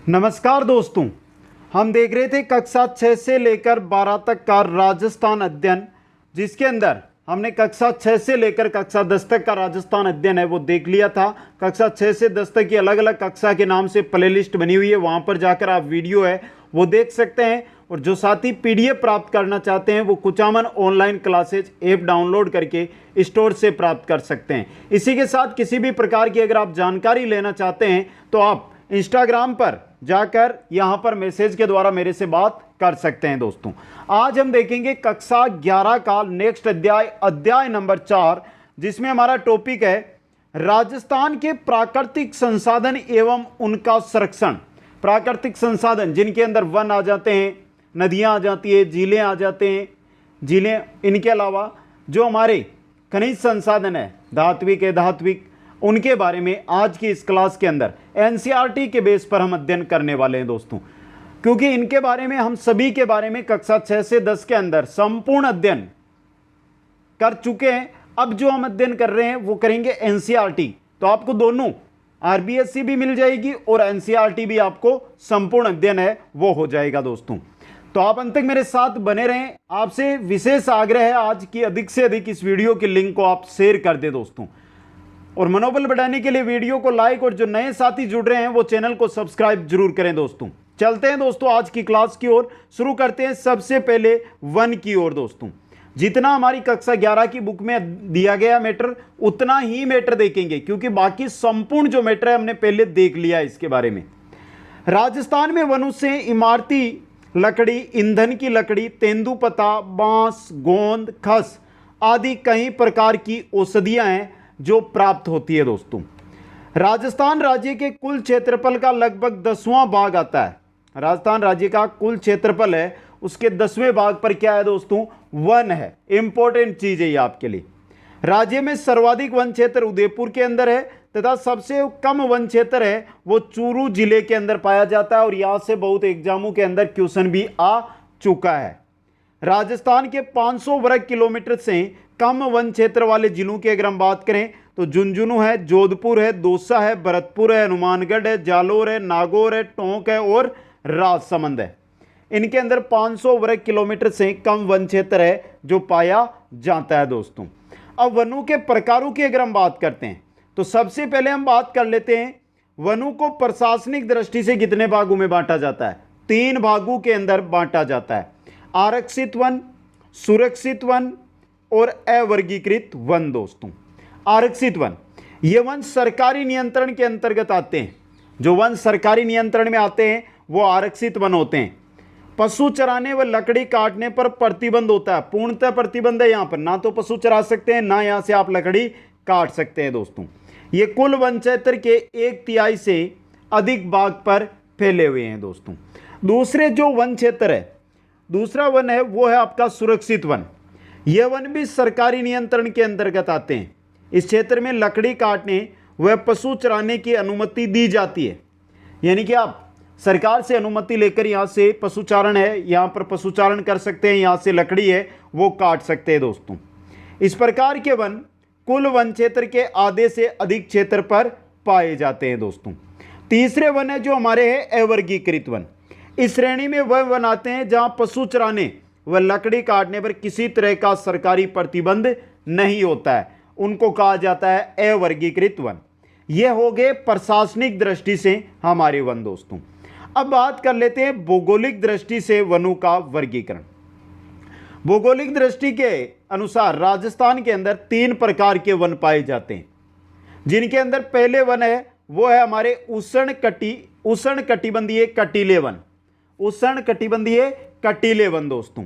नमस्कार दोस्तों, हम देख रहे थे कक्षा 6 से लेकर 12 तक का राजस्थान अध्ययन, जिसके अंदर हमने कक्षा 6 से लेकर कक्षा 10 तक का राजस्थान अध्ययन है वो देख लिया था। कक्षा 6 से 10 तक की अलग अलग कक्षा के नाम से प्लेलिस्ट बनी हुई है, वहाँ पर जाकर आप वीडियो है वो देख सकते हैं। और जो साथी पीडीएफ प्राप्त करना चाहते हैं वो Kuchaman online classes app download करके स्टोर से प्राप्त कर सकते हैं। इसी के साथ किसी भी प्रकार की अगर आप जानकारी लेना चाहते हैं तो आप इंस्टाग्राम पर जाकर यहां पर मैसेज के द्वारा मेरे से बात कर सकते हैं। दोस्तों, आज हम देखेंगे कक्षा 11 का नेक्स्ट अध्याय नंबर 4, जिसमें हमारा टॉपिक है राजस्थान के प्राकृतिक संसाधन एवं उनका संरक्षण। प्राकृतिक संसाधन जिनके अंदर वन आ जाते हैं, नदियां आ जाती है, झीलें आ जाते हैं, झीलें, इनके अलावा जो हमारे खनिज संसाधन है, धात्विक है, धात्विक, उनके बारे में आज की इस क्लास के अंदर एनसीईआरटी के बेस पर हम अध्ययन करने वाले हैं। दोस्तों, क्योंकि इनके बारे में हम सभी के बारे में कक्षा 6 से 10 के अंदर संपूर्ण अध्ययन कर चुके हैं। अब जो हम अध्ययन कर रहे हैं वो करेंगे एनसीईआरटी, तो आपको दोनों आरबीएससी भी मिल जाएगी और एनसीईआरटी भी आपको संपूर्ण अध्ययन है वो हो जाएगा। दोस्तों, तो आप अंत तक मेरे साथ बने रहें। आपसे विशेष आग्रह है आज की अधिक से अधिक इस वीडियो के लिंक को आप शेयर कर दें दोस्तों, और मनोबल बढ़ाने के लिए वीडियो को लाइक, और जो नए साथी जुड़ रहे हैं वो चैनल को सब्सक्राइब जरूर करें। दोस्तों, चलते हैं दोस्तों आज की क्लास की ओर। शुरू करते हैं सबसे पहले वन की ओर। दोस्तों, जितना हमारी कक्षा 11 की बुक में दिया गया मैटर उतना ही मैटर देखेंगे, क्योंकि बाकी संपूर्ण जो मैटर है हमने पहले देख लिया है इसके बारे में। राजस्थान में वनों से इमारती लकड़ी, ईंधन की लकड़ी, तेंदुपत्ता, बांस, गोंद, खस आदि कई प्रकार की औषधियां हैं जो प्राप्त होती है। दोस्तों, राजस्थान राज्य के कुल क्षेत्रफल का लगभग 10वां भाग आता है। राजस्थान राज्य का कुल क्षेत्रफल है उसके 10वें भाग पर क्या है दोस्तों? वन है। इंपॉर्टेंट चीज है ये आपके लिए। राज्य में सर्वाधिक वन क्षेत्र उदयपुर के अंदर है तथा सबसे कम वन क्षेत्र है वो चूरू जिले के अंदर पाया जाता है, और यहां से बहुत एग्जामों के अंदर क्वेश्चन भी आ चुका है। राजस्थान के 500 वर्ग किलोमीटर से कम वन क्षेत्र वाले जिलों की अगर हम बात करें तो झुंझुनू है, जोधपुर है, दौसा है, भरतपुर है, हनुमानगढ़ है, जालोर है, नागौर है, टोंक है और राजसमंद है। इनके अंदर 500 वर्ग किलोमीटर से कम वन क्षेत्र है जो पाया जाता है। दोस्तों, अब वनों के प्रकारों की अगर हम बात करते हैं तो सबसे पहले हम बात कर लेते हैं वनों को प्रशासनिक दृष्टि से कितने भागों में बांटा जाता है? 3 भागों के अंदर बांटा जाता है। आरक्षित वन, सुरक्षित वन और अवर्गीकृत वन। दोस्तों, आरक्षित वन, ये वन सरकारी नियंत्रण के अंतर्गत आते हैं। जो वन सरकारी नियंत्रण में आते हैं वो आरक्षित वन होते हैं। पशु चराने व लकड़ी काटने पर प्रतिबंध होता है, पूर्णतः प्रतिबंध है। यहां पर ना तो पशु चरा सकते हैं, ना यहां से आप लकड़ी काट सकते हैं। दोस्तों, ये कुल वन क्षेत्र के 1/3 से अधिक भाग पर फैले हुए हैं। दोस्तों, दूसरे जो वन क्षेत्र है, दूसरा वन है वो है आपका सुरक्षित वन। यह वन भी सरकारी नियंत्रण के अंतर्गत आते हैं। इस क्षेत्र में लकड़ी काटने व पशु चराने की अनुमति दी जाती है, यानी कि आप सरकार से अनुमति लेकर यहाँ से पशुचारण है, यहाँ पर पशुचारण कर सकते हैं, यहाँ से लकड़ी है वो काट सकते हैं। दोस्तों, इस प्रकार के वन कुल वन क्षेत्र के आधे से अधिक क्षेत्र पर पाए जाते हैं। दोस्तों, तीसरे वन है जो हमारे हैं अवर्गीकृत वन। इस श्रेणी में वह वन आते हैं जहां पशु चराने व लकड़ी काटने पर किसी तरह का सरकारी प्रतिबंध नहीं होता है, उनको कहा जाता है अवर्गीकृत वन। ये हो गए प्रशासनिक दृष्टि से हमारे वन। दोस्तों, अब बात कर लेते हैं भौगोलिक दृष्टि से वनों का वर्गीकरण। भौगोलिक दृष्टि के अनुसार राजस्थान के अंदर 3 प्रकार के वन पाए जाते हैं, जिनके अंदर पहले वन है वो है हमारे उष्णकटिबंधीय कटीले वन। उष्णकटिबंधीय कटीले वन। दोस्तों,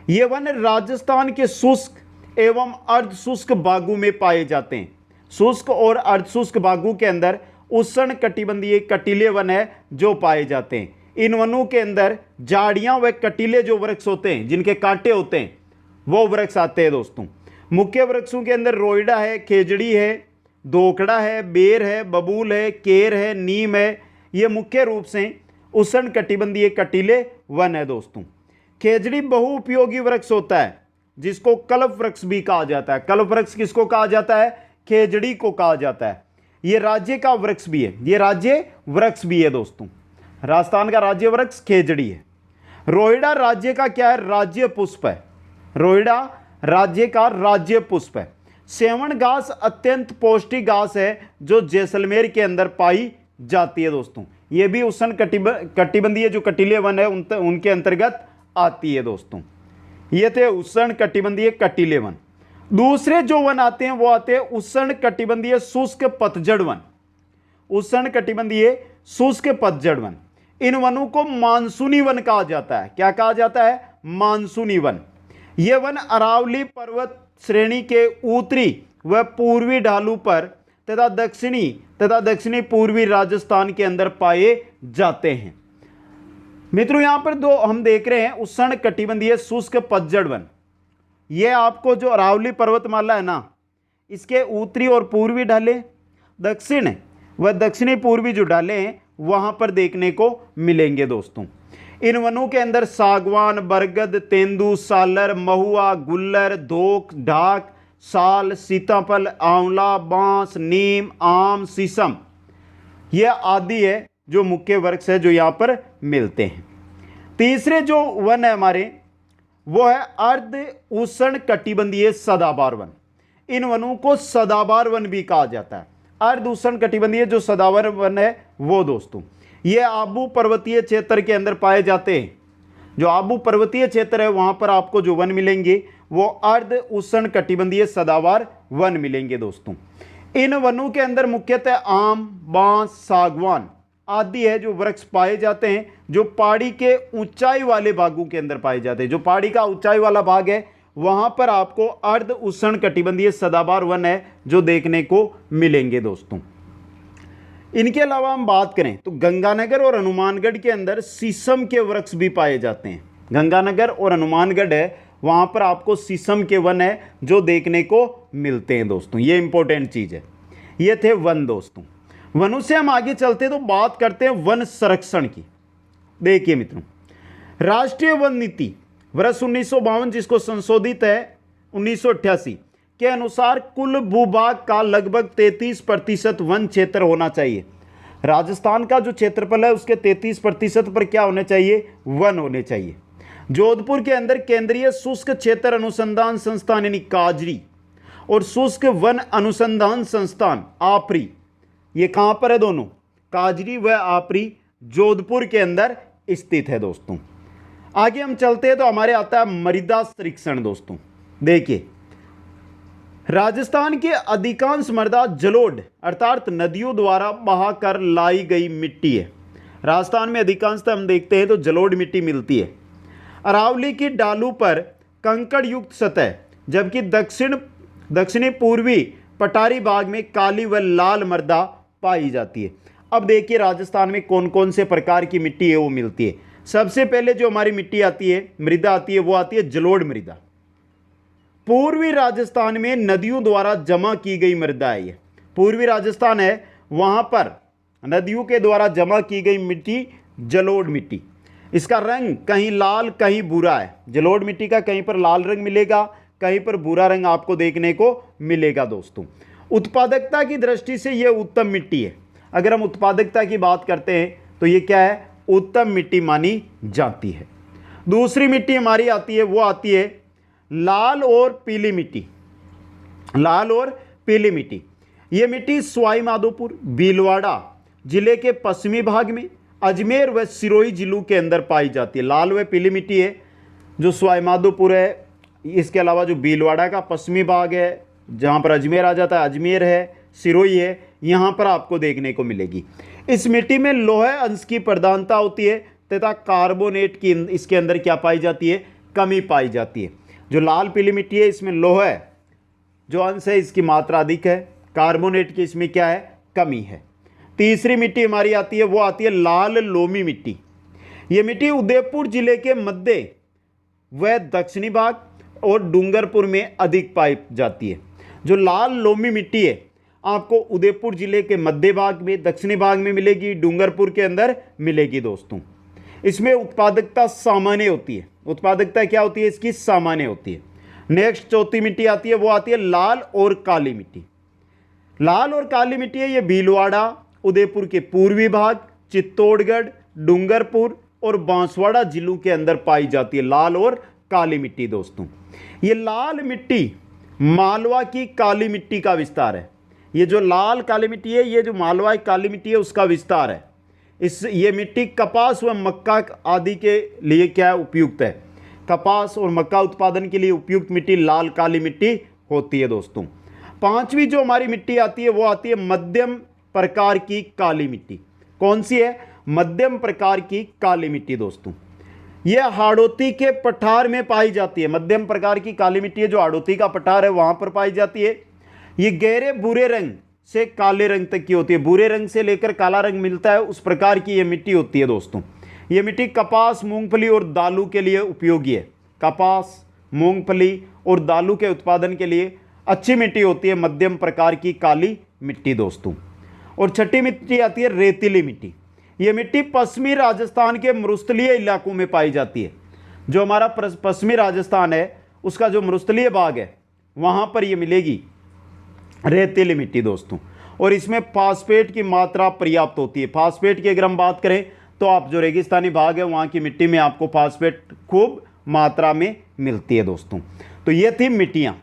ये वन राजस्थान के शुष्क एवं अर्ध शुष्क भागों में पाए जाते हैं। शुष्क और अर्ध शुष्क भागों के अंदर उष्णकटिबंधीय कटीले वन है जो पाए जाते हैं। इन वनों के अंदर झाड़ियां व कटीले जो वृक्ष होते हैं, जिनके कांटे होते हैं, वो वृक्ष आते हैं। दोस्तों, मुख्य वृक्षों के अंदर रोइडा है, खेजड़ी है, दोकड़ा है, बेर है, बबूल है, केर है, नीम है। ये मुख्य रूप से उष्णकटिबंधीय कटीले वन है। दोस्तों, खेजड़ी बहुउपयोगी वृक्ष होता है जिसको कल्प वृक्ष भी कहा जाता है। कल्प वृक्ष किसको कहा जाता है? खेजड़ी को कहा जाता है। ये राज्य का वृक्ष भी है, ये राज्य वृक्ष भी है। दोस्तों, राजस्थान का राज्य वृक्ष खेजड़ी है। रोहिड़ा राज्य का क्या है? राज्य पुष्प है। रोहिड़ा राज्य का राज्य पुष्प है। सेवण घास अत्यंत पौष्टिक घास है जो जैसलमेर के अंदर पाई जाती है दोस्तों। ये भी उष्ण कटिबंधीय जो कटीले वन है उनके अंतर्गत आती है दोस्तों। ये थे उष्ण कटिबंधीय कटीले वन। दूसरे जो वन आते हैं वो आते हैं उष्ण कटिबंधीय शुष्क पतझड़ वन। उष्ण कटिबंधीय शुष्क पतझड़ वन, इन वनों को मानसूनी वन कहा जाता है। क्या कहा जाता है? मानसूनी वन। ये वन अरावली पर्वत श्रेणी के उत्तरी व पूर्वी ढालू पर तथा दक्षिणी पूर्वी राजस्थान के अंदर पाए जाते हैं। मित्रों यहां पर दो हम देख रहे हैं उष्ण कटिबंधीय शुष्क पतझड़ वन। ये आपको जो अरावली पर्वतमाला है ना, इसके उत्तरी और पूर्वी ढाले, दक्षिण व दक्षिणी पूर्वी जो ढाले हैं वहां पर देखने को मिलेंगे दोस्तों। इन वनों के अंदर सागवान, बरगद, तेंदू, सालर, महुआ, गुल्लर, धोक, ढाक, साल, सीताफल, आंवला, बांस, नीम, आम, शीशम, ये आदि है जो मुख्य वृक्ष है जो यहाँ पर मिलते हैं। तीसरे जो वन है हमारे वो है अर्ध उष्ण कटिबंधीय सदाबहार वन। इन वनों को सदाबहार वन भी कहा जाता है। अर्ध उष्ण कटिबंधीय जो सदाबहार वन है वो दोस्तों ये आबू पर्वतीय क्षेत्र के अंदर पाए जाते हैं। जो आबू पर्वतीय क्षेत्र है वहां पर आपको जो वन मिलेंगे वो अर्ध उष्ण कटिबंधीय सदाबहार वन मिलेंगे दोस्तों। इन वनों के अंदर मुख्यतः आम, बांस, सागवान आदि है जो वृक्ष पाए जाते हैं, जो पहाड़ी के ऊंचाई वाले भागों के अंदर पाए जाते हैं। जो पहाड़ी का ऊंचाई वाला भाग है वहां पर आपको अर्ध उष्ण कटिबंधीय सदाबहार वन है जो देखने को मिलेंगे दोस्तों। इनके अलावा हम बात करें तो गंगानगर और हनुमानगढ़ के अंदर शीशम के वृक्ष भी पाए जाते हैं। गंगानगर और हनुमानगढ़ है वहां पर आपको शीशम के वन है जो देखने को मिलते हैं दोस्तों। ये इंपॉर्टेंट चीज है। ये थे वन दोस्तों। वनों से हम आगे चलते तो बात करते हैं वन संरक्षण की। देखिए मित्रों, राष्ट्रीय वन नीति वर्ष 1952 जिसको संशोधित है 1988 के अनुसार कुल भूभाग का लगभग 33% वन क्षेत्र होना चाहिए। राजस्थान का जो क्षेत्रफल है उसके 33% पर क्या होने चाहिए? वन होने चाहिए। जोधपुर के अंदर केंद्रीय शुष्क क्षेत्र अनुसंधान संस्थान यानी काजरी और शुष्क वन अनुसंधान संस्थान आपरी, ये कहां पर है दोनों? काजरी व आपरी जोधपुर के अंदर स्थित है दोस्तों। आगे हम चलते हैं तो हमारे आता है मृदा संरक्षण दोस्तों। देखिए राजस्थान के अधिकांश मृदा जलोढ़ अर्थात नदियों द्वारा बहाकर लाई गई मिट्टी है। राजस्थान में अधिकांशतः हम देखते हैं तो जलोढ़ मिट्टी मिलती है। अरावली की ढालू पर कंकड़ युक्त सतह, जबकि दक्षिणी पूर्वी पठारी भाग में काली व लाल मृदा पाई जाती है। अब देखिए राजस्थान में कौन कौन से प्रकार की मिट्टी है वो मिलती है। सबसे पहले जो हमारी मिट्टी आती है, मृदा आती है, वो आती है जलोढ़ मृदा। पूर्वी राजस्थान में नदियों द्वारा जमा की गई मृदा है। ये पूर्वी राजस्थान है वहां पर नदियों के द्वारा जमा की गई मिट्टी जलोढ़ मिट्टी। इसका रंग कहीं लाल कहीं भूरा है। जलोढ़ मिट्टी का कहीं पर लाल रंग मिलेगा, कहीं पर भूरा रंग आपको देखने को मिलेगा दोस्तों। उत्पादकता की दृष्टि से यह उत्तम मिट्टी है। अगर हम उत्पादकता की बात करते हैं तो ये क्या है? उत्तम मिट्टी मानी जाती है। दूसरी मिट्टी हमारी आती है वो आती है लाल और पीली मिट्टी। लाल और पीली मिट्टी, ये मिट्टी सवाई माधोपुर, भीलवाड़ा जिले के पश्चिमी भाग में, अजमेर व सिरोही जिलों के अंदर पाई जाती है। लाल व पीली मिट्टी है जो सवाई माधोपुर है, इसके अलावा जो भीलवाड़ा का पश्चिमी भाग है जहाँ पर अजमेर आ जाता है, अजमेर है, सिरोही है, यहाँ पर आपको देखने को मिलेगी। इस मिट्टी में लोहे अंश की प्रधानता होती है तथा कार्बोनेट की इसके अंदर क्या पाई जाती है? कमी पाई जाती है। जो लाल पीली मिट्टी है इसमें लोहे जो अंश है इसकी मात्रा अधिक है, कार्बोनेट की इसमें क्या है? कमी है। तीसरी मिट्टी हमारी आती है वो आती है लाल लोमी मिट्टी। ये मिट्टी उदयपुर जिले के मध्य व दक्षिणी भाग और डूंगरपुर में अधिक पाई जाती है। जो लाल लोमी मिट्टी है आपको उदयपुर जिले के मध्य भाग में, दक्षिणी भाग में मिलेगी, डूंगरपुर के अंदर मिलेगी दोस्तों। इसमें उत्पादकता सामान्य होती है। उत्पादकता क्या होती है इसकी? सामान्य होती है। नेक्स्ट चौथी मिट्टी आती है वो आती है लाल और काली मिट्टी। लाल और काली मिट्टी है ये भीलवाड़ा, उदयपुर के पूर्वी भाग, चित्तौड़गढ़, डूंगरपुर और बांसवाड़ा जिलों के अंदर पाई जाती है, लाल और काली मिट्टी दोस्तों। ये लाल मिट्टी मालवा की काली मिट्टी का विस्तार है। ये जो लाल काली मिट्टी है, ये जो मालवा की काली मिट्टी है उसका विस्तार है। ये मिट्टी कपास व मक्का आदि के लिए क्या है, उपयुक्त है। कपास और मक्का उत्पादन के लिए उपयुक्त मिट्टी लाल काली मिट्टी होती है दोस्तों। पांचवी जो हमारी मिट्टी आती है वो आती है मध्यम प्रकार की काली मिट्टी। कौन सी है? मध्यम प्रकार की काली मिट्टी दोस्तों। यह हाड़ौती के पठार में पाई जाती है। मध्यम प्रकार की काली मिट्टी है जो हाड़ौती का पठार है वहां पर पाई जाती है। ये गहरे भूरे रंग से काले रंग तक की होती है। भूरे रंग से लेकर काला रंग मिलता है, उस प्रकार की यह मिट्टी होती है दोस्तों। यह मिट्टी कपास, मूंगफली और दालू के लिए उपयोगी है। कपास, मूंगफली और दालू के उत्पादन के लिए अच्छी मिट्टी होती है मध्यम प्रकार की काली मिट्टी दोस्तों। और छठी मिट्टी आती है रेतीली मिट्टी। यह मिट्टी पश्चिमी राजस्थान के मरुस्थलीय इलाकों में पाई जाती है। जो हमारा पश्चिमी राजस्थान है उसका जो मरुस्थलीय भाग है वहां पर यह मिलेगी रेतीली मिट्टी दोस्तों। और इसमें फास्फेट की मात्रा पर्याप्त होती है। फास्फेट की अगर हम बात करें तो आप जो रेगिस्तानी भाग है वहां की मिट्टी में आपको फास्फेट खूब मात्रा में मिलती है दोस्तों। तो ये थी मिट्टियां।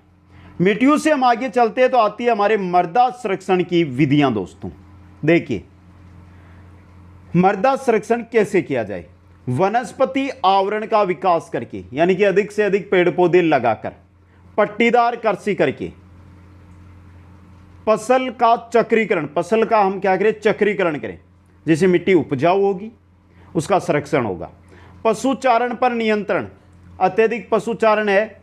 मिट्टियों से हम आगे चलते हैं तो आती है हमारे मृदा संरक्षण की विधियां दोस्तों। देखिए मृदा संरक्षण कैसे किया जाए। वनस्पति आवरण का विकास करके, यानी कि अधिक से अधिक पेड़ पौधे लगाकर, पट्टीदार कृषि करके, फसल का चक्रीकरण, फसल का हम क्या करें, चक्रीकरण करें, जिससे मिट्टी उपजाऊ होगी, उसका संरक्षण होगा। पशुचारण पर नियंत्रण। अत्यधिक पशुचारण है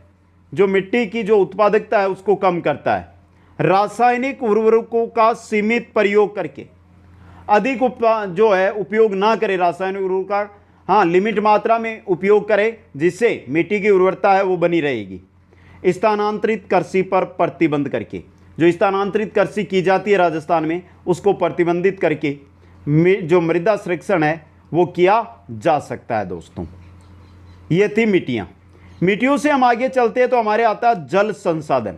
जो मिट्टी की जो उत्पादकता है उसको कम करता है। रासायनिक उर्वरकों का सीमित प्रयोग करके, अधिक जो है उपयोग ना करें रासायनिक उर्वरकों का, हाँ लिमिट मात्रा में उपयोग करें जिससे मिट्टी की उर्वरता है वो बनी रहेगी। स्थानांतरित कृषि पर प्रतिबंध करके, जो स्थानांतरित कृषि की जाती है राजस्थान में उसको प्रतिबंधित करके जो मृदा संरक्षण है वो किया जा सकता है दोस्तों। ये थी मिट्टियां। मिट्टियों से हम आगे चलते हैं तो हमारे आता है जल संसाधन।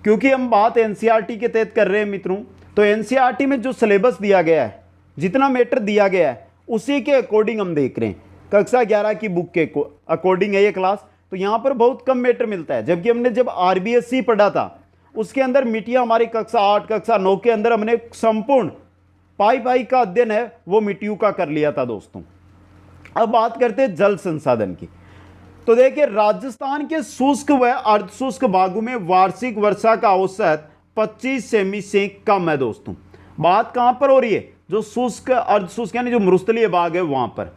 क्योंकि हम बात एनसीईआरटी के तहत कर रहे हैं मित्रों, तो एनसीईआरटी में जो सिलेबस दिया गया है, जितना मैटर दिया गया है उसी के अकॉर्डिंग हम देख रहे हैं। कक्षा 11 की बुक के अकॉर्डिंग है ये क्लास, तो यहाँ पर बहुत कम मैटर मिलता है। जबकि हमने जब आरबीएससी पढ़ा था उसके अंदर मिट्टियां हमारी कक्षा 8 कक्षा 9 के अंदर हमने संपूर्ण पाई का अध्ययन है वो मिट्टियों का कर लिया था दोस्तों। अब बात करते हैं जल संसाधन की। तो देखिए राजस्थान के शुष्क व अर्धशुष्क भागों में वार्षिक वर्षा का औसत 25 सेमी से कम है दोस्तों। बात कहां पर हो रही है? जो शुष्क अर्धशुष्क यानी जो मरुस्थलीय भाग है वहां पर।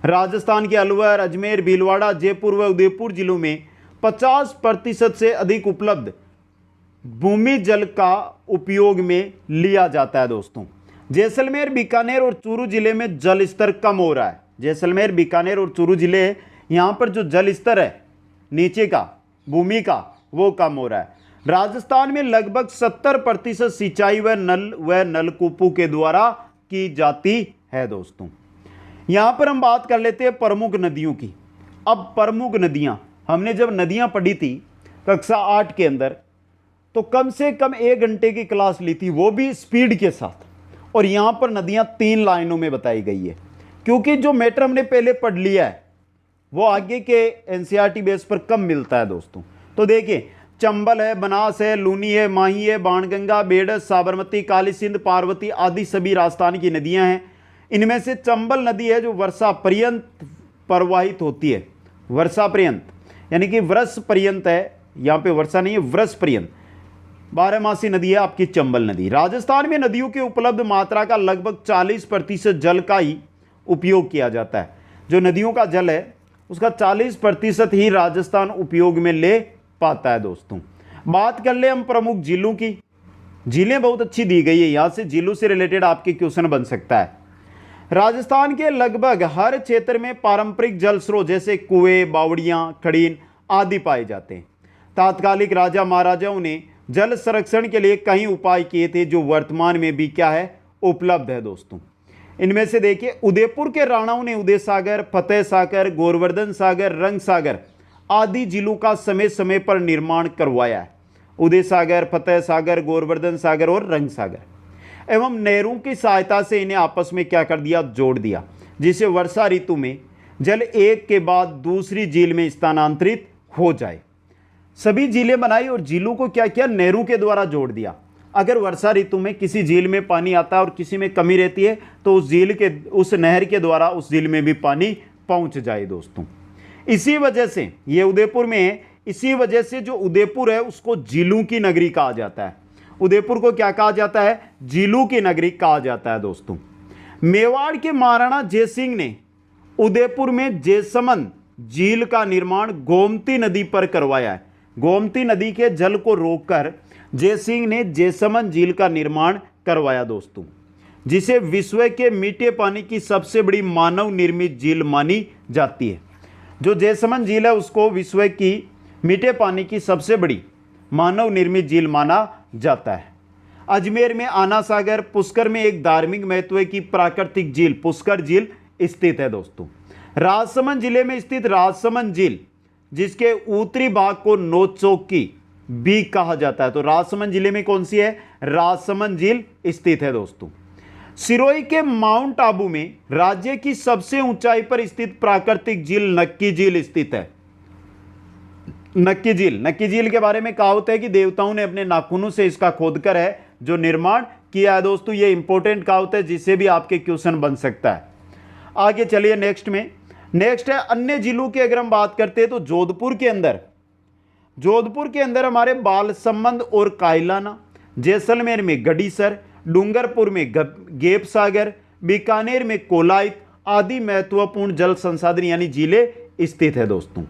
राजस्थान के अलवर, अजमेर, भीलवाड़ा, जयपुर व उदयपुर जिलों में 50% से अधिक उपलब्ध भूमि जल का उपयोग में लिया जाता है दोस्तों। जैसलमेर, बीकानेर और चूरू जिले में जल स्तर कम हो रहा है। जैसलमेर, बीकानेर और चूरू जिले यहां पर जो जल स्तर है नीचे का भूमि का वो कम हो रहा है। राजस्थान में लगभग 70% सिंचाई व नलकूपों के द्वारा की जाती है दोस्तों। यहां पर हम बात कर लेते हैं प्रमुख नदियों की। अब प्रमुख नदियां, हमने जब नदियां पढ़ी थी कक्षा 8 के अंदर तो कम से कम 1 घंटे की क्लास ली थी, वो भी स्पीड के साथ। और यहां पर नदियां 3 लाइनों में बताई गई है, क्योंकि जो मैटर हमने पहले पढ़ लिया है वो आगे के एनसीईआरटी बेस पर कम मिलता है दोस्तों। तो देखिए चंबल है, बनास है, लूनी है, माही है, बाणगंगा, बेडस, साबरमती, काली सिंध, पार्वती आदि सभी राजस्थान की नदियां हैं। इनमें से चंबल नदी है जो वर्षा पर्यंत प्रवाहित होती है। वर्षा पर्यंत यानी कि वर्ष पर्यंत है, यहाँ पे वर्षा नहीं है, वर्ष पर्यंत 12मासी नदी है आपकी चंबल नदी। राजस्थान में नदियों की उपलब्ध मात्रा का लगभग 40% जल का ही उपयोग किया जाता है। जो नदियों का जल है उसका 40% ही राजस्थान उपयोग में ले पाता है दोस्तों। बात कर ले हम प्रमुख झीलों की। झीलें बहुत अच्छी दी गई है, यहां से झीलों से रिलेटेड आपके क्वेश्चन बन सकता है। राजस्थान के लगभग हर क्षेत्र में पारंपरिक जल स्रोत जैसे कुएं, बावड़ियां, खड़ीन आदि पाए जाते हैं। तात्कालिक राजा महाराजाओं ने जल संरक्षण के लिए कई उपाय किए थे जो वर्तमान में भी क्या है, उपलब्ध है दोस्तों। इनमें से देखिए उदयपुर के राणाओं ने उदय सागर, फतेह सागर, गोवर्धन सागर, रंग सागर आदि जिलों का समय समय पर निर्माण करवाया है। उदय सागर, फतेह सागर, गोवर्धन सागर और रंग सागर एवं नहरों की सहायता से इन्हें आपस में क्या कर दिया, जोड़ दिया। जिससे वर्षा ऋतु में जल एक के बाद दूसरी झील में स्थानांतरित हो जाए। सभी झीलें बनाई और झीलों को क्या किया, नहरों के द्वारा जोड़ दिया। अगर वर्षा ऋतु में किसी झील में पानी आता है और किसी में कमी रहती है तो उस नहर के द्वारा उस झील में भी पानी पहुंच जाए दोस्तों। इसी वजह से ये उदयपुर में है, इसी वजह से जो उदयपुर है उसको झीलों की नगरी कहा जाता है। उदयपुर को क्या कहा जाता है, झीलों की नगरी कहा जाता है दोस्तों। मेवाड़ के महाराणा जयसिंह ने उदयपुर में जयसमंद झील का निर्माण गोमती नदी पर करवाया है। गोमती नदी के जल को रोककर जयसिंह ने जयसमंद झील का निर्माण करवाया दोस्तों, जिसे विश्व के मीठे पानी की सबसे बड़ी मानव निर्मित झील मानी जाती है। जो जयसमंद झील है उसको विश्व की मीठे पानी की सबसे बड़ी मानव निर्मित झील माना जाता है। अजमेर में आना सागर, पुष्कर में एक धार्मिक महत्व की प्राकृतिक झील पुष्कर झील स्थित है दोस्तों। राजसमंद जिले में स्थित राजसमंद झील, जिसके उत्तरी भाग को नौचौकी भी कहा जाता है, तो राजसमंद जिले में कौन सी है, राजसमंद झील स्थित है दोस्तों। सिरोही के माउंट आबू में राज्य की सबसे ऊंचाई पर स्थित प्राकृतिक झील नक्की झील स्थित है। नक्की झील के बारे में कहावत है कि देवताओं ने अपने नाखूनों से इसका खोदकर है जो निर्माण किया है दोस्तों। ये इंपॉर्टेंट कहावत है जिससे भी आपके क्वेश्चन बन सकता है। आगे चलिए नेक्स्ट है अन्य जिलों की अगर हम बात करते हैं तो जोधपुर के अंदर हमारे बालसमंद और कायलाना, जैसलमेर में गडीसर, डूंगरपुर में गेप सागर, बीकानेर में कोलायत आदि महत्वपूर्ण जल संसाधन यानी झीलें स्थित है दोस्तों।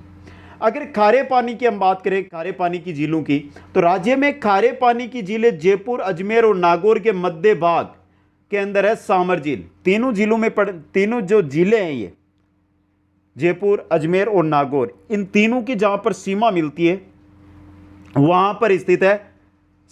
अगर खारे पानी की हम बात करें, खारे पानी की झीलों की, तो राज्य में खारे पानी की झीलें जयपुर, अजमेर और नागौर के मध्य भाग के अंदर है सामर झील। तीनों जो झीलें हैं ये जयपुर, अजमेर और नागौर, इन तीनों की जहां पर सीमा मिलती है वहां पर स्थित है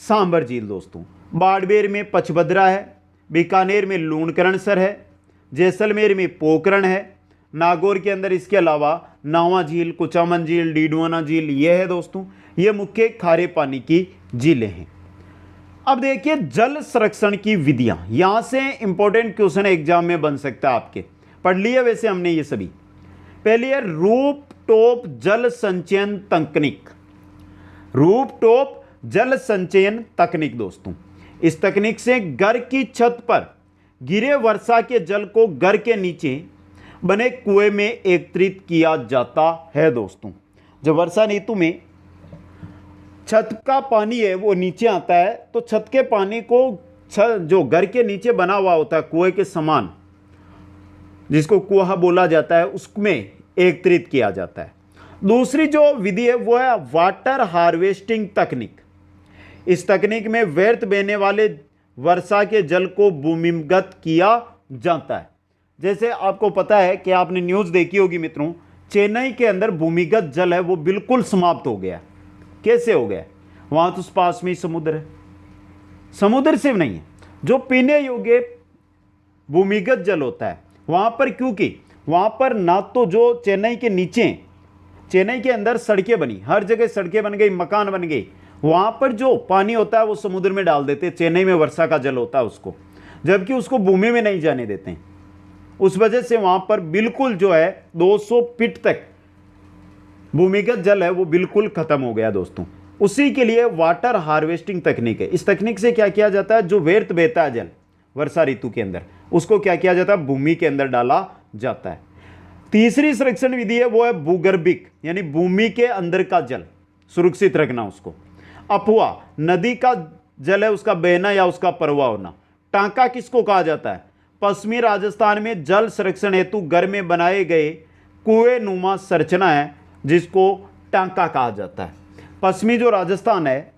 सांबर झील दोस्तों। बाड़मेर में पचभद्रा है, बीकानेर में लूणकरणसर है, जैसलमेर में पोखरण है, नागौर के अंदर इसके अलावा नावा झील, कुचामन झील, डीडवाना झील ये है दोस्तों। ये मुख्य खारे पानी की झीलें हैं। अब देखिए जल संरक्षण की विधियां, यहां से इंपॉर्टेंट क्वेश्चन एग्जाम में बन सकता है आपके, पढ़ लिया वैसे हमने ये सभी। पहली है रूपटॉप जल संचयन तकनीक। रूपटॉप जल संचयन तकनीक दोस्तों, इस तकनीक से घर की छत पर गिरे वर्षा के जल को घर के नीचे बने कुएं में एकत्रित किया जाता है दोस्तों। जब वर्षा ऋतु में छत का पानी है वो नीचे आता है तो छत के पानी को जो घर के नीचे बना हुआ होता है कुएं के समान, जिसको कुआं बोला जाता है, उसमें एकत्रित किया जाता है। दूसरी जो विधि है वो है वाटर हार्वेस्टिंग तकनीक। इस तकनीक में व्यर्थ बहने वाले वर्षा के जल को भूमिगत किया जाता है। जैसे आपको पता है कि आपने न्यूज़ देखी होगी मित्रों, चेन्नई के अंदर भूमिगत जल है वो बिल्कुल समाप्त हो गया। कैसे हो गया? वहां तो पास में ही समुद्र है। समुद्र सिर्फ नहीं है, जो पीने योग्य भूमिगत जल होता है वहां पर, क्योंकि वहां पर ना तो जो चेन्नई के नीचे, चेन्नई के अंदर सड़कें बनी, हर जगह सड़कें बन गई, मकान बन गई, वहां पर जो पानी होता है वो समुद्र में डाल देते हैं। चेन्नई में वर्षा का जल होता है उसको, जबकि उसको भूमि में नहीं जाने देते हैं। उस वजह से वहां पर बिल्कुल जो है 200 फीट तक भूमिगत जल है वो बिल्कुल खत्म हो गया दोस्तों। उसी के लिए वाटर हार्वेस्टिंग तकनीक है। इस तकनीक से क्या किया जाता है, जो व्यर्थ बहता है जल वर्षा ऋतु के अंदर, उसको क्या किया जाता है, भूमि के अंदर डाला जाता है। तीसरी संरक्षण विधि है वो है भूगर्भिक, यानी भूमि के अंदर का जल सुरक्षित रखना उसको। अफवाह, नदी का जल है उसका बहना या उसका प्रवाह होना। टांका किसको कहा जाता है? पश्चिमी राजस्थान में जल संरक्षण हेतु घर में बनाए गए कुएं नुमा संरचना है जिसको टांका कहा जाता है। पश्चिमी जो राजस्थान है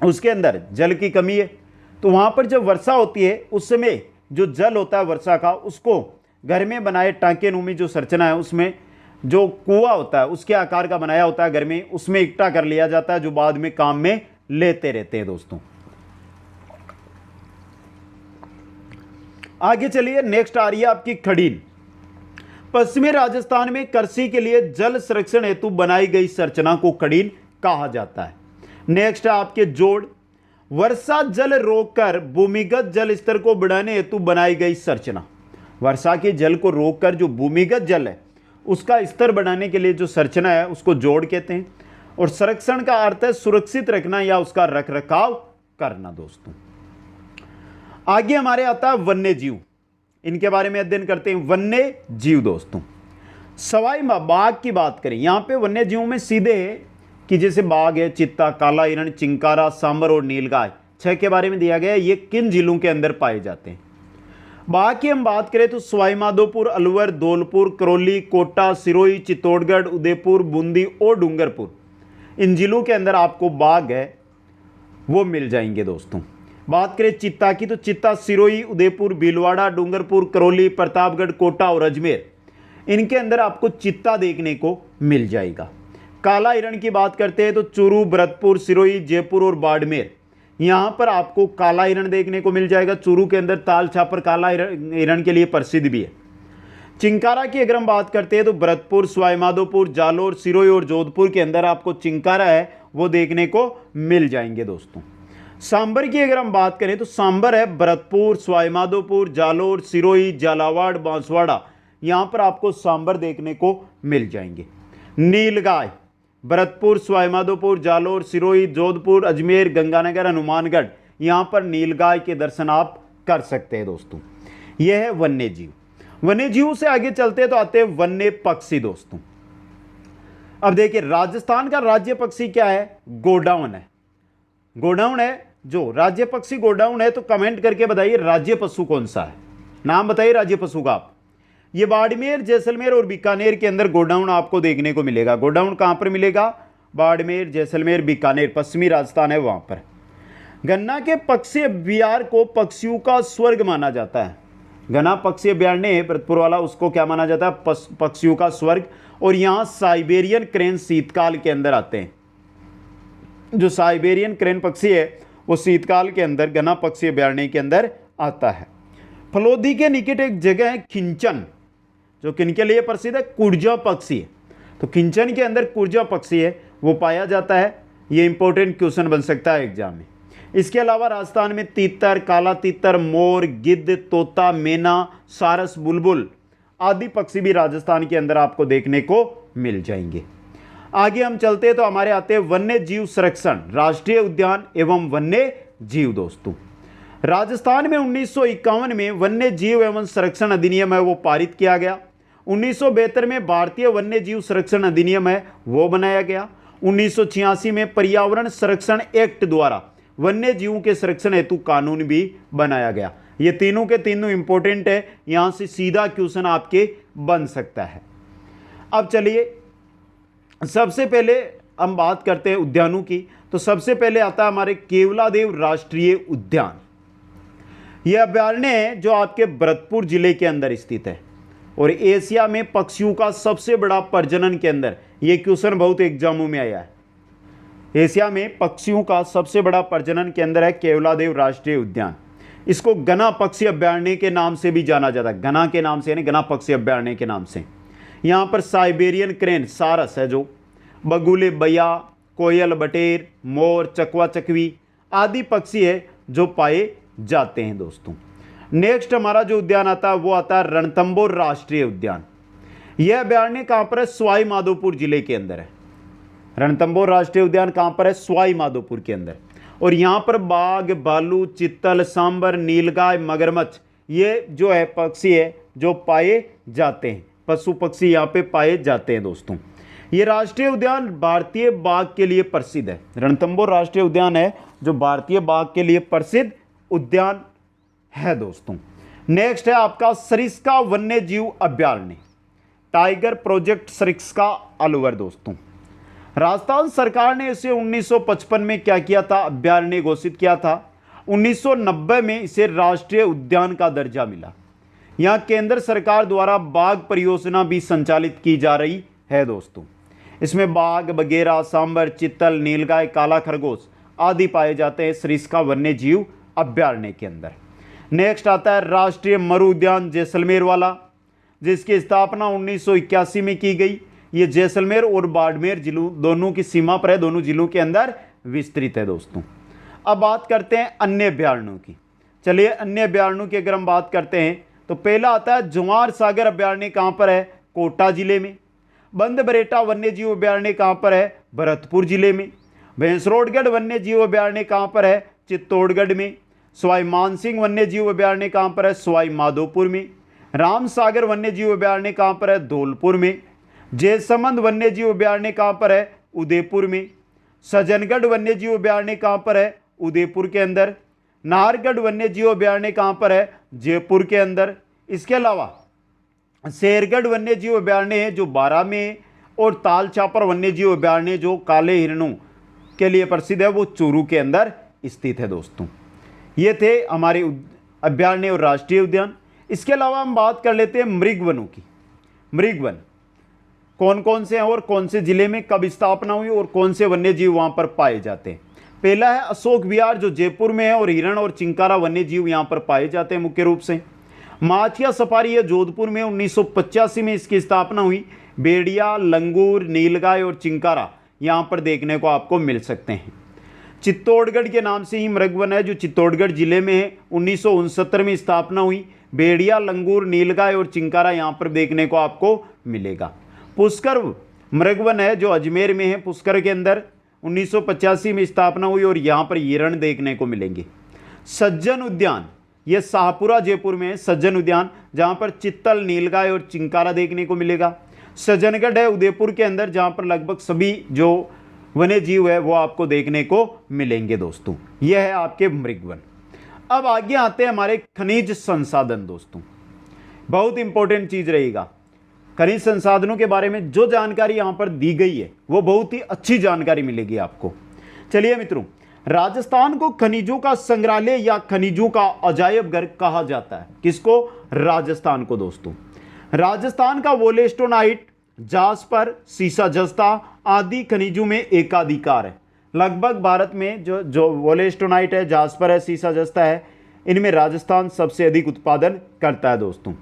उसके अंदर जल की कमी है, तो वहां पर जब वर्षा होती है उस समय जो जल होता है वर्षा का, उसको घर में बनाए टांके नुमी जो संरचना है उसमें जो कुआं होता है उसके आकार का बनाया होता है घर में, उसमें इकट्ठा कर लिया जाता है, जो बाद में काम में लेते रहते हैं दोस्तों। आगे चलिए, नेक्स्ट आ रही है आपकी खड़ीन। पश्चिमी राजस्थान में कृषि के लिए जल संरक्षण हेतु बनाई गई संरचना को खड़ीन कहा जाता है। नेक्स्ट है आपके जोड़, वर्षा जल रोककर भूमिगत जल स्तर को बढ़ाने हेतु बनाई गई संरचना। वर्षा के जल को रोककर जो भूमिगत जल है उसका स्तर बढ़ाने के लिए जो संरचना है उसको जोड़ कहते हैं। और संरक्षण का अर्थ है सुरक्षित रखना या उसका रख रखाव करना दोस्तों। आगे हमारे आता है वन्य जीव, इनके बारे में अध्ययन करते हैं। वन्य जीव दोस्तों, सवाई बाघ की बात करें, यहां पे वन्य जीवों में सीधे है कि जैसे बाघ है, चित्ता, काला हिरण, चिंकारा, सांबर और नीलगाय, 6 के बारे में दिया गया है। ये किन जिलों के अंदर पाए जाते हैं। बाघ की हम बात करें तो सवाई माधोपुर, अलवर, धौलपुर, करौली, कोटा, सिरोही, चित्तौड़गढ़, उदयपुर, बूंदी और डूंगरपुर, इन जिलों के अंदर आपको बाघ है वो मिल जाएंगे दोस्तों। बात करें चित्ता की तो चित्ता, सिरोही, उदयपुर, भीलवाड़ा, डूंगरपुर, करौली, प्रतापगढ़, कोटा और अजमेर, इनके अंदर आपको चित्ता देखने को मिल जाएगा। काला हिरण की बात करते हैं तो चूरू, भरतपुर, सिरोही, जयपुर और बाड़मेर, यहाँ पर आपको काला हिरण देखने को मिल जाएगा। चूरू के अंदर ताल छापर काला हिरण के लिए प्रसिद्ध भी है। चिंकारा की अगर हम बात करते हैं तो भरतपुर, सवाईमाधोपुर, जालोर, सिरोही और जोधपुर के अंदर आपको चिंकारा है वो देखने को मिल जाएंगे दोस्तों। सांबर की अगर हम बात करें तो सांबर है भरतपुर, सवाईमाधोपुर, जालोर, सिरोही, झालावाड़, बांसवाड़ा, यहाँ पर आपको सांबर देखने को मिल जाएंगे। नीलगाय भरतपुर, सवाईमाधोपुर, जालोर, सिरोही, जोधपुर, अजमेर, गंगानगर, हनुमानगढ़, यहाँ पर नीलगाय के दर्शन आप कर सकते हैं दोस्तों। यह है वन्य जीव। वन्य जीव से आगे चलते हैं तो आते हैं वन्य पक्षी दोस्तों। अब देखिए राजस्थान का राज्य पक्षी क्या है, गोडाउन है। गोडाउन है जो राज्य पक्षी गोडाउन है, तो कमेंट करके बताइए राज्य पशु कौन सा है, नाम बताइए राज्य पशु का आप। ये बाड़मेर, जैसलमेर और बीकानेर के अंदर गोडाउन आपको देखने को मिलेगा। गोडाउन कहां पर मिलेगा, बाड़मेर, जैसलमेर, बीकानेर, पश्चिमी राजस्थान है वहां पर। गन्ना के पक्षी अभ्यारण्य को पक्षियों का स्वर्ग माना जाता है। गन्ना पक्षी अभ्यारण्य है भरतपुर वाला, उसको क्या माना जाता है, पक्षियों का स्वर्ग। और यहाँ साइबेरियन क्रेन शीतकाल के अंदर आते हैं। जो साइबेरियन क्रेन पक्षी है वो शीतकाल के अंदर गन्ना पक्षी अभ्यारण्य के अंदर आता है। फलोदी के निकट एक जगह है खिंचन, जो किनके लिए प्रसिद्ध है, कुर्जा पक्षी है। तो खिंचन के अंदर कुर्जा पक्षी है वो पाया जाता है। ये इंपॉर्टेंट क्वेश्चन बन सकता है एग्जाम में। इसके अलावा राजस्थान में तीतर, काला तीतर, मोर, गिद्ध, तोता, मैना, सारस, बुलबुल आदि पक्षी भी राजस्थान के अंदर आपको देखने को मिल जाएंगे। आगे हम चलते हैं तो हमारे आते हैं वन्य जीव संरक्षण, राष्ट्रीय उद्यान एवं वन्य जीव दोस्तों। राजस्थान में 1951 में वन्य जीव एवं संरक्षण अधिनियम है वो पारित किया गया। 1972 में भारतीय वन्य जीव संरक्षण अधिनियम है वो बनाया गया। 1986 में पर्यावरण संरक्षण एक्ट द्वारा वन्य जीवों के संरक्षण हेतु कानून भी बनाया गया। ये तीनों के तीनों इंपॉर्टेंट है, यहां से सीधा क्वेश्चन आपके बन सकता है। अब चलिए सबसे पहले हम बात करते हैं उद्यानों की। तो सबसे पहले आता है हमारे केवलादेव राष्ट्रीय उद्यान। यह अभ्यारण्य है जो आपके भरतपुर जिले के अंदर स्थित है और एशिया में पक्षियों का सबसे बड़ा प्रजनन केंद्र। यह क्वेश्चन बहुत एग्जामों में आया है। एशिया में पक्षियों का सबसे बड़ा प्रजनन केंद्र है केवलादेव राष्ट्रीय उद्यान। इसको गन्ना पक्षी अभ्यारण्य के नाम से भी जाना जाता है, गन्ना के नाम से यानी गन्ना पक्षी अभ्यारण्य के नाम से। यहाँ पर साइबेरियन क्रेन सारस है जो, बगुले, बैया, कोयल, बटेर, मोर, चकवा चकवी आदि पक्षी है जो पाए जाते हैं दोस्तों। नेक्स्ट हमारा जो उद्यान आता है वो आता है रणथंभौर राष्ट्रीय उद्यान। यह अभ्यारण्य कहाँ पर है, सवाई माधोपुर जिले के अंदर है। रणथंभौर राष्ट्रीय उद्यान कहाँ पर है, सवाई माधोपुर के अंदर। और यहाँ पर बाघ, भालू, चित्तल, सांबर, नीलगाय, मगरमच्छ ये जो है पक्षी है जो पाए जाते हैं, पशु पक्षी यहाँ पे पाए जाते हैं दोस्तों। ये राष्ट्रीय उद्यान भारतीय बाघ के लिए प्रसिद्ध है। रणथंभौर राष्ट्रीय उद्यान है जो भारतीय बाघ के लिए प्रसिद्ध उद्यान है दोस्तों। नेक्स्ट है आपका सरिस्का वन्य जीव अभ्यारण्य, टाइगर प्रोजेक्ट सरिस्का अलवर दोस्तों। राजस्थान सरकार ने इसे 1955 में क्या किया था, अभ्यारण्य घोषित किया था। 1990 में इसे राष्ट्रीय उद्यान का दर्जा मिला। यहाँ केंद्र सरकार द्वारा बाघ परियोजना भी संचालित की जा रही है दोस्तों। इसमें बाघ, बगेरा, सांबर, चित्तल, नीलगाय, काला खरगोश आदि पाए जाते हैं सरिस्का वन्य जीव अभ्यारण्य के अंदर। नेक्स्ट आता है राष्ट्रीय मरु उद्यान जैसलमेर वाला, जिसकी स्थापना 1981 में की गई। ये जैसलमेर और बाड़मेर जिलों दोनों की सीमा पर है, दोनों जिलों के अंदर विस्तृत है दोस्तों। अब बात करते हैं अन्य अभ्यारण्यों की। चलिए अन्य अभ्यारण्यों की अगर हम बात करते हैं तो पहला आता है जुआर सागर अभ्यारण्य, कहाँ पर है? कोटा जिले में। बंद बरेटा वन्य जीव अभ्यारण्य कहाँ पर है? भरतपुर जिले में। भैंसरोडगढ़ वन्य जीव अभ्यारण्य कहाँ पर है? चित्तौड़गढ़ में। सवाई मानसिंह वन्य जीव अभ्यारण्य कहाँ पर है? सवाई माधोपुर में। रामसागर वन्य जीव अभ्यारण्य कहाँ पर है? धौलपुर में। जयसमंद वन्य जीव अभ्यारण्य कहाँ पर है? उदयपुर में। सज्जनगढ़ वन्य जीव अभ्यारण्य कहाँ पर है? उदयपुर के अंदर। नाहरगढ़ वन्य जीव अभ्यारण्य कहाँ पर है? जयपुर के अंदर। इसके अलावा शेरगढ़ वन्य जीव अभ्यारण्य है जो बारां में, और ताल छापर वन्य जीव अभ्यारण्य जो काले हिरणों के लिए प्रसिद्ध है वो चूरू के अंदर स्थित है दोस्तों। ये थे हमारे अभ्यारण्य और राष्ट्रीय उद्यान। इसके अलावा हम बात कर लेते हैं मृग वनों की। मृग वन कौन कौन से हैं और कौन से जिले में कब स्थापना हुई और कौन से वन्य जीव वहां पर पाए जाते हैं? पहला है अशोक विहार जो जयपुर में है, और हिरण और चिंकारा वन्य जीव यहां पर पाए जाते हैं मुख्य रूप से। माचिया सफारी है जोधपुर में, 1985 में इसकी स्थापना हुई। भेड़िया, लंगूर, नीलगाय और चिंकारा यहां पर देखने को आपको मिल सकते हैं। चित्तौड़गढ़ के नाम से ही मृगवन है जो चित्तौड़गढ़ जिले में है, 1969 में स्थापना हुई। भेड़िया, लंगूर, नीलगाय और चिंकारा यहां पर देखने को आपको मिलेगा। पुष्कर मृगवन है जो अजमेर में है, पुष्कर के अंदर 1985 में स्थापना हुई और यहां पर हिरण देखने को मिलेंगे। सज्जन उद्यान ये शाहपुरा जयपुर में है, सज्जन उद्यान जहां पर चित्तल, नीलगाय और चिंकारा देखने को मिलेगा। सज्जनगढ़ है उदयपुर के अंदर जहां पर लगभग सभी जो वन्य जीव है वो आपको देखने को मिलेंगे दोस्तों। यह है आपके मृगवन। अब आगे आते हैं हमारे खनिज संसाधन दोस्तों, बहुत इंपॉर्टेंट चीज रहेगा। खनिज संसाधनों के बारे में जो जानकारी यहां पर दी गई है वो बहुत ही अच्छी जानकारी मिलेगी आपको। चलिए मित्रों, राजस्थान को खनिजों का संग्रहालय या खनिजों का अजायब घर कहा जाता है। किसको? राजस्थान को दोस्तों। राजस्थान का वोलेस्टोनाइट, जास्पर, सीसा जस्ता आदि खनिजों में एकाधिकार है। लगभग भारत में जो वोलेस्टोनाइट है, जास्पर है, सीसा जस्ता है, इनमें राजस्थान सबसे अधिक उत्पादन करता है दोस्तों।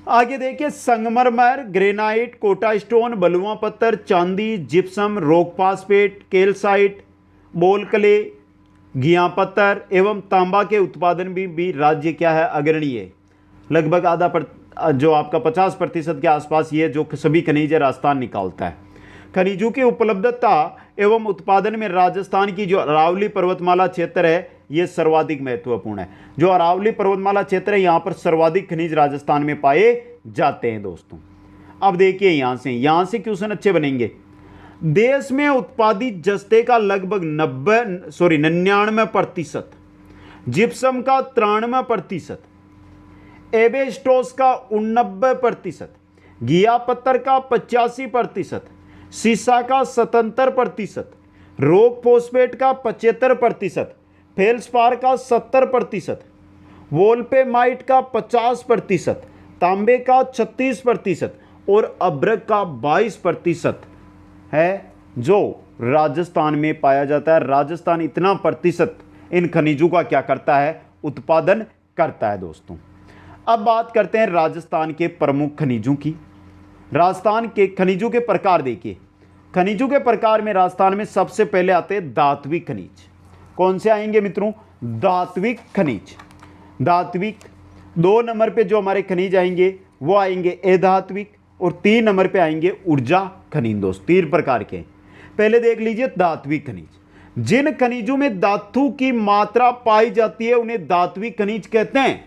आगे देखिए, संगमरमर, ग्रेनाइट, कोटा स्टोन, बलुआ पत्थर, चांदी, जिप्सम, रॉक फास्फेट, कैल्साइट, बोल क्ले, घिया पत्थर एवं तांबा के उत्पादन भी राज्य क्या है? अग्रणी है। लगभग जो आपका 50% के आसपास ये जो सभी खनिज राजस्थान निकालता है। खनिजों की उपलब्धता एवं उत्पादन में राजस्थान की जो अरावली पर्वतमाला क्षेत्र है ये सर्वाधिक महत्वपूर्ण है। जो अरावली पर्वतमाला क्षेत्र है यहाँ पर सर्वाधिक खनिज राजस्थान में पाए जाते हैं दोस्तों। अब देखिए यहाँ से क्वेश्चन अच्छे बनेंगे। देश में उत्पादित जस्ते का लगभग 99%, जिप्सम का 93%, एबेस्टोस का 89%, घिया पत्थर का 85%, सीसा का 77%, रॉक फॉस्फेट का 75%, फेल्सपार का 70%, वोल्पेमाइट का 50%, तांबे का 36% और अभ्रक का 22% है जो राजस्थान में पाया जाता है। राजस्थान इतना प्रतिशत इन खनिजों का क्या करता है? उत्पादन करता है दोस्तों। अब बात करते हैं राजस्थान के प्रमुख खनिजों की। राजस्थान के खनिजों के प्रकार देखिए। खनिजों के प्रकार में राजस्थान में सबसे पहले आते हैं धात्विक खनिज। कौन से आएंगे मित्रों? धात्विक खनिज। धात्विक 2 नंबर पे जो हमारे खनिज आएंगे वो आएंगे अधात्विक, और 3 नंबर पे आएंगे ऊर्जा खनिज दोस्त। 3 प्रकार के। पहले देख लीजिए धात्विक खनिज। जिन खनिजों में धातु की मात्रा पाई जाती है उन्हें धात्विक खनिज कहते हैं।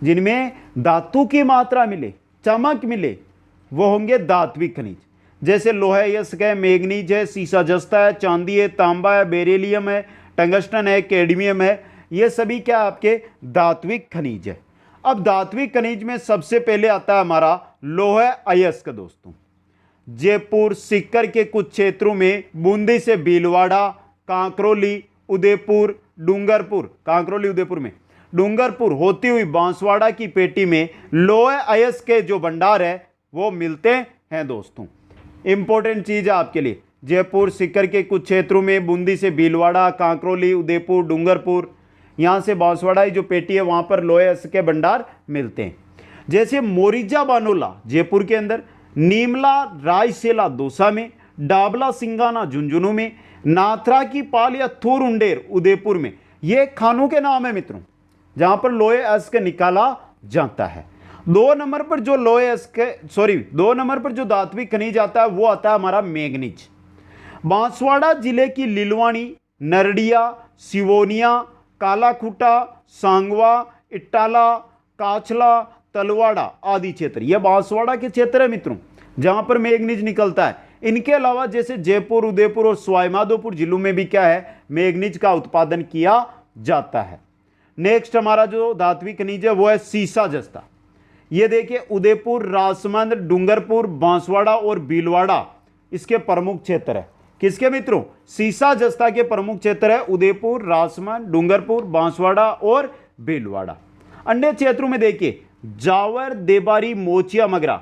जिनमें धातु की मात्रा मिले, चमक मिले, वो होंगे धात्विक खनिज। जैसे लोहा, यस्क है, मैग्नीज है, सीसा जस्ता है, चांदी है, तांबा है, बेरिलियम है, टंगस्टन है, कैडमियम है, ये सभी क्या आपके धात्विक खनिज है। अब धात्विक खनिज में सबसे पहले आता है हमारा लोहा अयस्क दोस्तों। जयपुर, सीकर के कुछ क्षेत्रों में, बूंदी से भीलवाड़ा, कांकरोली, उदयपुर, डूंगरपुर, कांकरोली उदयपुर में, डूंगरपुर होती हुई बांसवाड़ा की पेटी में लोहा अयस्क के जो भंडार है वो मिलते हैं दोस्तों। इंपॉर्टेंट चीज है आपके लिए। जयपुर, सीकर के कुछ क्षेत्रों में, बूंदी से भीलवाड़ा, कांकरोली, उदयपुर, डूंगरपुर, यहाँ से बांसवाड़ा जो पेटी है वहाँ पर लोहे अयस्क के भंडार मिलते हैं। जैसे मोरिजा बानोला जयपुर के अंदर, नीमला रायसेला दौसा में, डाबला सिंगाना झुंझुनू में, नाथरा की पाल या थूर उंडेर उदयपुर में। ये खानों के नाम है मित्रों जहाँ पर लोहे अयस्क निकाला जाता है। 2 नंबर पर जो दो नंबर पर जो धात्विक खनिज आता है वो आता है हमारा मैग्नीज। बांसवाड़ा जिले की लिलवानी, नरडिया, सिवोनिया, कालाखूटा, सांगवा, इटाला, काचला, तलवाड़ा आदि क्षेत्र, यह बांसवाड़ा के क्षेत्र है मित्रों जहां पर मैग्नीज निकलता है। इनके अलावा जैसे जयपुर, उदयपुर और सवाईमाधोपुर जिलों में भी क्या है, मैग्नीज का उत्पादन किया जाता है। नेक्स्ट हमारा जो धात्विक खनिज है वो है सीसा जस्ता। ये देखिए उदयपुर, राजसमंद, डूंगरपुर, बांसवाड़ा और भीलवाड़ा इसके प्रमुख क्षेत्र है। किसके मित्रों? सीसा जस्ता के प्रमुख क्षेत्र है उदयपुर, राजसमंद, डूंगरपुर, बांसवाड़ा और भीलवाड़ा। अन्य क्षेत्रों में देखिए जावर, देबारी, मोचिया, मगरा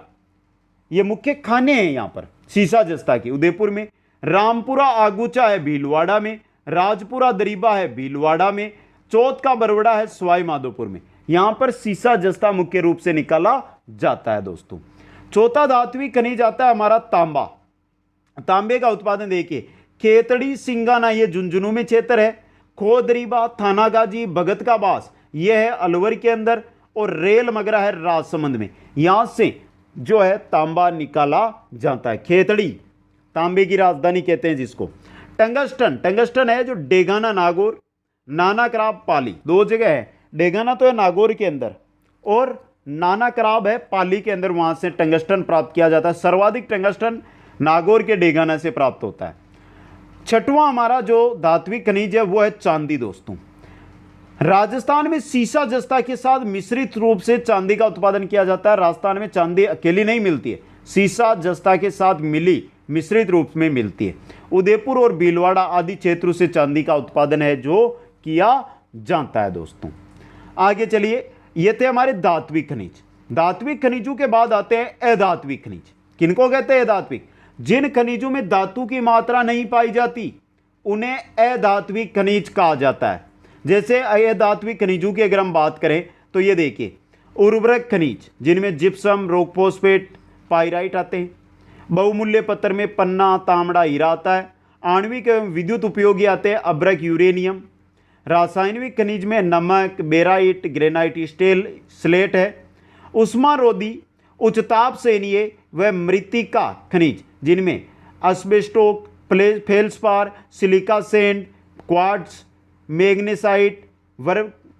ये मुख्य खाने हैं यहां पर सीसा जस्ता के। उदयपुर में रामपुरा आगूचा है भीलवाड़ा में, राजपुरा दरीबा है भीलवाड़ा में, चौथ का बरवड़ा है सवाईमाधोपुर में। यहां पर सीसा जस्ता मुख्य रूप से निकाला जाता है दोस्तों। चौथा धात्विक खनिज आता है हमारा तांबा। तांबे का उत्पादन देखिए खेतड़ी, सिंगाना ये झुंझुनू में क्षेत्र है, खोदरीबा, थानागाजी, भगत का बास ये है अलवर के अंदर, और रेल मगरा है राजसमंद में। यहां से जो है तांबा निकाला जाता है। खेतड़ी तांबे की राजधानी कहते हैं जिसको। टंगस्टन है जो डेगाना नागौर, नाना कराब पाली, 2 जगह है। डेगाना तो है नागौर के अंदर और नाना कराब है पाली के अंदर, वहां से टंगस्टन प्राप्त किया जाता है। सर्वाधिक टंगस्टन नागौर के डेगाना से प्राप्त होता है। छठवां हमारा जो धात्विक खनिज है वो है चांदी दोस्तों। राजस्थान में सीसा जस्ता के साथ मिश्रित रूप से चांदी का उत्पादन किया जाता है। राजस्थान में चांदी अकेली नहीं मिलती है, सीसा जस्ता के साथ मिश्रित रूप में मिलती है। उदयपुर और भीलवाड़ा आदि क्षेत्रों से चांदी का उत्पादन है जो किया जाता है दोस्तों। आगे चलिए, ये थे हमारे धात्विक खनिज। धात्विक खनिजों के बाद आते हैं अधात्विक खनिज। किनको कहते हैं अधात्विक? जिन खनिजों में धातु की मात्रा नहीं पाई जाती उन्हें अधात्विक खनिज कहा जाता है। जैसे अधात्विक खनिजों की अगर हम बात करें तो ये देखिए उर्वरक खनिज जिनमें जिप्सम, रॉक फॉस्फेट, पाइराइट आते हैं। बहुमूल्य पत्थर में पन्ना, तांबड़ा, हीरा आता है। आणविक एवं विद्युत उपयोगी आते हैं अभ्रक, यूरेनियम। रासायनिक खनिज में नमक, बेराइट, ग्रेनाइट, स्टील, स्लेट है। उष्मारोधी, उच्चताप सेनीय व मृत्तिका खनिज जिनमें asbestos, feldspar, silica sand, quartz, magnesite,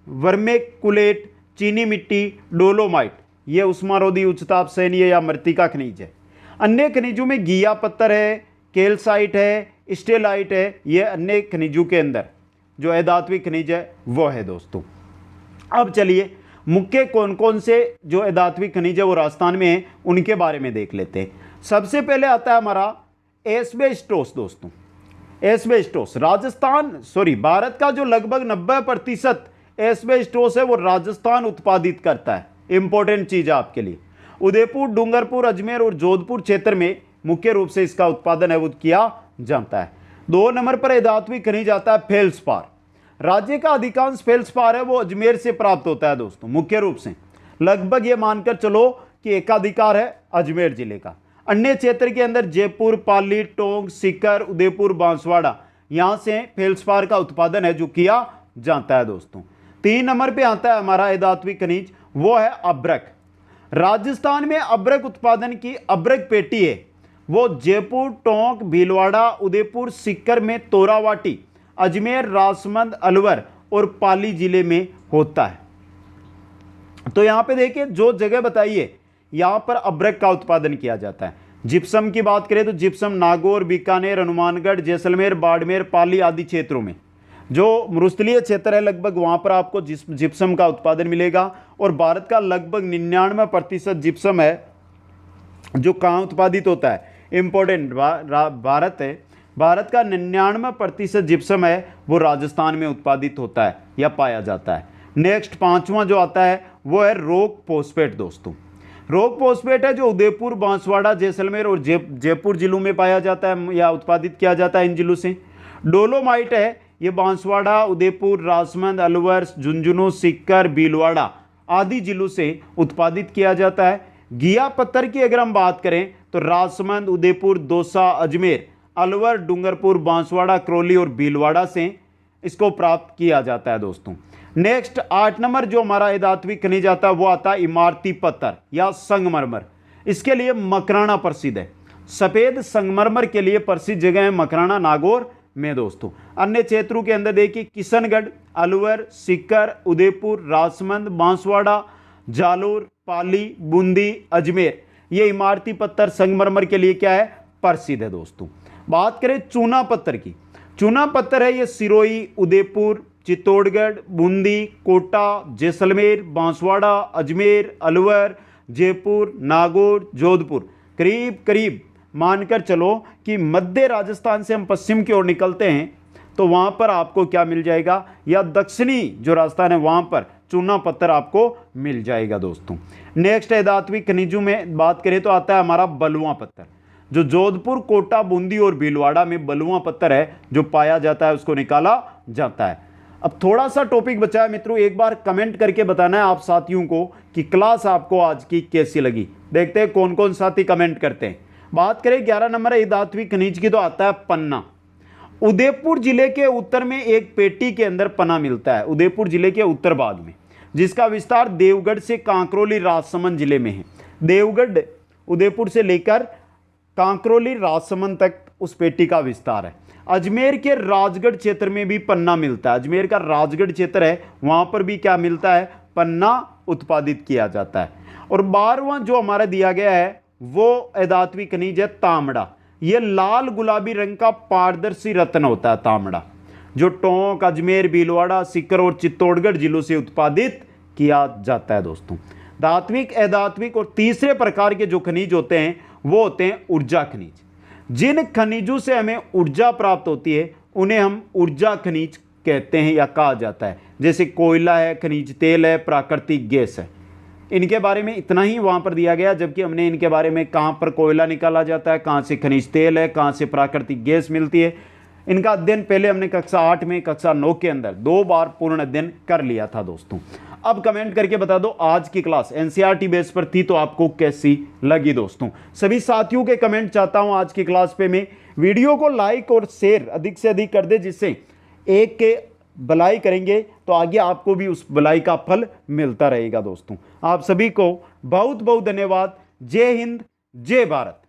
vermiculite, चीनी मिट्टी, डोलोमाइट ये उष्मारोधी, उच्चताप सेनीय या मृत्तिका खनिज है। अन्य खनिजों में घिया पत्थर है, कैल्साइट है, स्टेलाइट है। ये अन्य खनिजों के अंदर जो अधात्विक खनिज है वो है दोस्तों। अब चलिए मुख्य कौन कौन से जो अधात्विक खनिज है वो राजस्थान में है उनके बारे में देख लेते हैं। सबसे पहले आता है हमारा एस्बेस्टोस दोस्तों। एस्बेस्टोस भारत का जो लगभग 90% एस्बेस्टोस है वो राजस्थान उत्पादित करता है। इंपॉर्टेंट चीज है आपके लिए। उदयपुर, डूंगरपुर, अजमेर और जोधपुर क्षेत्र में मुख्य रूप से इसका उत्पादन है वो किया जाता है। 2 नंबर पर अधात्विक खनिज आता है फेल्सपार। राज्य का अधिकांश फेल्सपार है वो अजमेर से प्राप्त होता है दोस्तों। मुख्य रूप से लगभग ये मानकर चलो कि एकाधिकार है अजमेर जिले का। अन्य क्षेत्र के अंदर जयपुर, पाली, टोंक, सीकर, उदयपुर, बांसवाड़ा यहां से फेल्सपार का उत्पादन है जो किया जाता है दोस्तों। 3 नंबर पे आता है हमारा अधात्विक खनिज वो है अभ्रक। राजस्थान में अभ्रक उत्पादन की अभ्रक पेटी है वो जयपुर, टोंक, भीलवाड़ा, उदयपुर, सीकर में तोरावाटी, अजमेर, राजसमंद, अलवर और पाली जिले में होता है। तो यहां पे देखिए जो जगह बताइए यहां पर अभ्रक का उत्पादन किया जाता है। जिप्सम की बात करें तो जिप्सम नागौर, बीकानेर, हनुमानगढ़, जैसलमेर, बाड़मेर, पाली आदि क्षेत्रों में जो मरुस्थलीय क्षेत्र है लगभग वहां पर आपको जिप्सम का उत्पादन मिलेगा। और भारत का लगभग 99% जिप्सम है जो कहाँ उत्पादित होता है, इंपॉर्टेंट भारत है, भारत का 99% जिप्सम है वो राजस्थान में उत्पादित होता है या पाया जाता है। नेक्स्ट 5वां जो आता है वो है रॉक फॉस्फेट दोस्तों। रॉक फॉस्फेट है जो उदयपुर, बांसवाड़ा, जैसलमेर और जयपुर जिलों में पाया जाता है या उत्पादित किया जाता है इन जिलों से। डोलोमाइट है ये बांसवाड़ा, उदयपुर, राजसमंद, अलवर, झुंझुनू, सीकर, भीलवाड़ा आदि जिलों से उत्पादित किया जाता है। घिया पत्थर की अगर हम बात करें तो राजसमंद, उदयपुर, दौसा, अजमेर, अलवर, डूंगरपुर, बांसवाड़ा, करौली और भीलवाड़ा से इसको प्राप्त किया जाता है दोस्तों। नेक्स्ट 8 नंबर जो हमारा अधात्विक खनिज आता है वो आता है इमारती पत्थर या संगमरमर। इसके लिए मकराना प्रसिद्ध है। सफेद संगमरमर के लिए प्रसिद्ध जगह है मकराना, नागौर में दोस्तों। अन्य क्षेत्रों के अंदर देखिए किशनगढ़, अलवर, सीकर, उदयपुर, राजसमंद, बांसवाड़ा, जालोर, पाली, बूंदी, अजमेर, ये इमारती पत्थर संगमरमर के लिए क्या है, प्रसिद्ध है दोस्तों। बात करें चूना पत्थर की, चूना पत्थर है ये सिरोही, उदयपुर, चित्तौड़गढ़, बूंदी, कोटा, जैसलमेर, बांसवाड़ा, अजमेर, अलवर, जयपुर, नागौर, जोधपुर, करीब करीब मानकर चलो कि मध्य राजस्थान से हम पश्चिम की ओर निकलते हैं तो वहां पर आपको क्या मिल जाएगा, या दक्षिणी जो राजस्थान है वहां पर चूना पत्थर आपको मिल जाएगा दोस्तों। नेक्स्ट है धात्विक खनिजों में बात करें तो आता है हमारा बलुआ पत्थर, जो जोधपुर, कोटा, बूंदी और भीलवाड़ा में बलुआ पत्थर है जो पाया जाता है, उसको निकाला जाता है। अब थोड़ा सा टॉपिक बचा है मित्रों, एक बार कमेंट करके बताना है आप साथियों को कि क्लास आपको आज की कैसी लगी। देखते हैं कौन कौन साथी कमेंट करते हैं। बात करें 11 नंबर है धात्विक खनिज की तो आता है पन्ना। उदयपुर जिले के उत्तर में एक पेटी के अंदर पन्ना मिलता है, उदयपुर जिले के उत्तर भाग में, जिसका विस्तार देवगढ़ से कांकरोली राजसमंद जिले में है। देवगढ़ उदयपुर से लेकर कांकरोली राजसमंद तक उस पेटी का विस्तार है। अजमेर के राजगढ़ क्षेत्र में भी पन्ना मिलता है, अजमेर का राजगढ़ क्षेत्र है वहां पर भी क्या मिलता है, पन्ना उत्पादित किया जाता है। और 12वां जो हमारा दिया गया है वो अधात्विक खनिज है तांबड़ा। यह लाल गुलाबी रंग का पारदर्शी रत्न होता है तांबड़ा, जो टोंक, अजमेर, भीलवाड़ा, सीकर और चित्तौड़गढ़ जिलों से उत्पादित किया जाता है दोस्तों। धात्विक, अधात्विक और तीसरे प्रकार के जो खनिज होते हैं वो होते हैं ऊर्जा खनिज। जिन खनिजों से हमें ऊर्जा प्राप्त होती है उन्हें हम ऊर्जा खनिज कहते हैं या कहा जाता है, जैसे कोयला है, खनिज तेल है, प्राकृतिक गैस है। इनके बारे में इतना ही वहां पर दिया गया, जबकि हमने इनके बारे में कहां पर कोयला निकाला जाता है, कहां से खनिज तेल है, कहां से प्राकृतिक गैस मिलती है, इनका अध्ययन पहले हमने कक्षा 8 में, कक्षा 9 के अंदर 2 बार पूर्ण अध्ययन कर लिया था दोस्तों। अब कमेंट करके बता दो आज की क्लास एनसीईआरटी बेस पर थी तो आपको कैसी लगी दोस्तों। सभी साथियों के कमेंट चाहता हूं आज की क्लास पे। मैं वीडियो को लाइक और शेयर अधिक से अधिक कर दे, जिससे एक के भलाई करेंगे तो आगे आपको भी उस भलाई का फल मिलता रहेगा दोस्तों। आप सभी को बहुत बहुत धन्यवाद। जय हिंद, जय भारत।